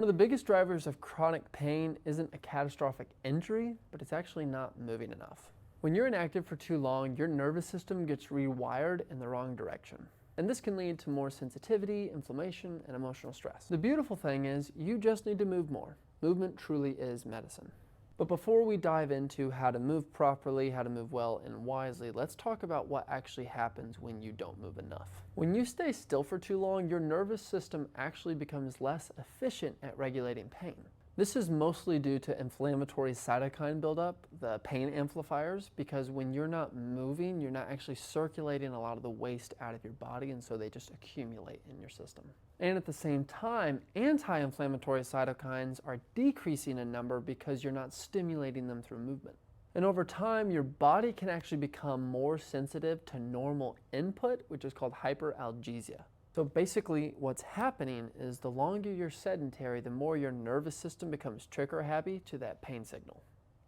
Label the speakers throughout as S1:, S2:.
S1: One of the biggest drivers of chronic pain isn't a catastrophic injury, but it's actually not moving enough. When you're inactive for too long, your nervous system gets rewired in the wrong direction. And this can lead to more sensitivity, inflammation, and emotional stress. The beautiful thing is, you just need to move more. Movement truly is medicine. But before we dive into how to move properly, how to move well and wisely, let's talk about what actually happens when you don't move enough. When you stay still for too long, your nervous system actually becomes less efficient at regulating pain. This is mostly due to inflammatory cytokine buildup, the pain amplifiers, because when you're not moving, you're not actually circulating a lot of the waste out of your body, and so they just accumulate in your system. And at the same time, anti-inflammatory cytokines are decreasing in number because you're not stimulating them through movement. And over time, your body can actually become more sensitive to normal input, which is called hyperalgesia. So basically what's happening is the longer you're sedentary, the more your nervous system becomes trigger happy to that pain signal,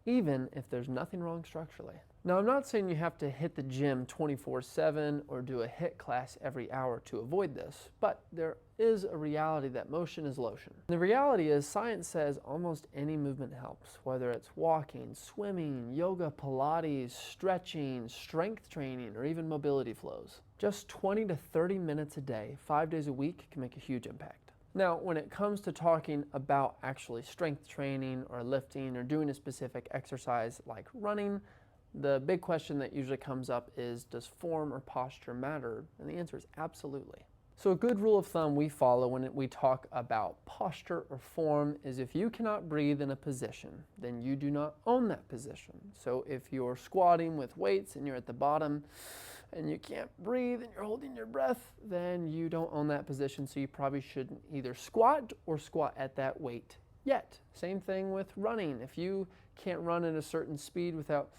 S1: even if there's nothing wrong structurally. Now, I'm not saying you have to hit the gym 24/7 or do a HIIT class every hour to avoid this, but there is a reality that motion is lotion. The reality is science says almost any movement helps, whether it's walking, swimming, yoga, Pilates, stretching, strength training, or even mobility flows. Just 20 to 30 minutes a day, 5 days a week can make a huge impact. Now, when it comes to talking about actually strength training or lifting or doing a specific exercise like running, the big question that usually comes up is, does form or posture matter? And the answer is absolutely. So a good rule of thumb we follow when we talk about posture or form is if you cannot breathe in a position, then you do not own that position. So if you're squatting with weights and you're at the bottom and you can't breathe and you're holding your breath, then you don't own that position, so you probably shouldn't either squat or squat at that weight yet. Same thing with running. If you can't run at a certain speed without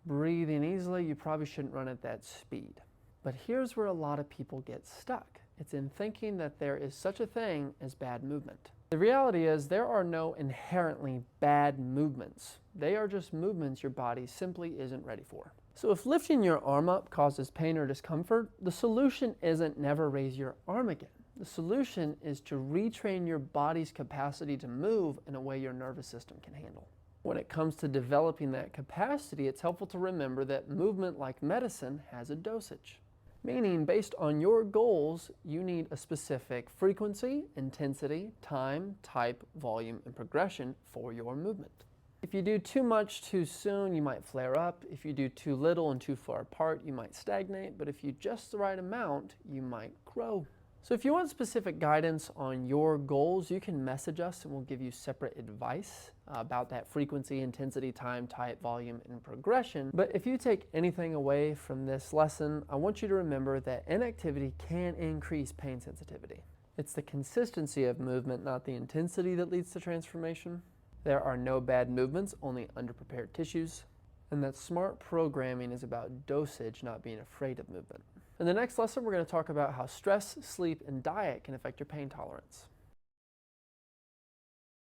S1: breathing easily, you probably shouldn't run at that speed. But here's where a lot of people get stuck. It's in thinking that there is such a thing as bad movement. The reality is there are no inherently bad movements. They are just movements your body simply isn't ready for. So if lifting your arm up causes pain or discomfort, the solution isn't never raise your arm again. The solution is to retrain your body's capacity to move in a way your nervous system can handle. When it comes to developing that capacity, it's helpful to remember that movement, like medicine, has a dosage. Meaning, based on your goals, you need a specific frequency, intensity, time, type, volume, and progression for your movement. If you do too much too soon, you might flare up. If you do too little and too far apart, you might stagnate. But if you just the right amount, you might grow. So if you want specific guidance on your goals, you can message us and we'll give you separate advice about that frequency, intensity, time, type, volume, and progression. But if you take anything away from this lesson, I want you to remember that inactivity can increase pain sensitivity. It's the consistency of movement, not the intensity, that leads to transformation. There are no bad movements, only underprepared tissues. And that smart programming is about dosage, not being afraid of movement. In the next lesson, we're going to talk about how stress, sleep, and diet can affect your pain tolerance.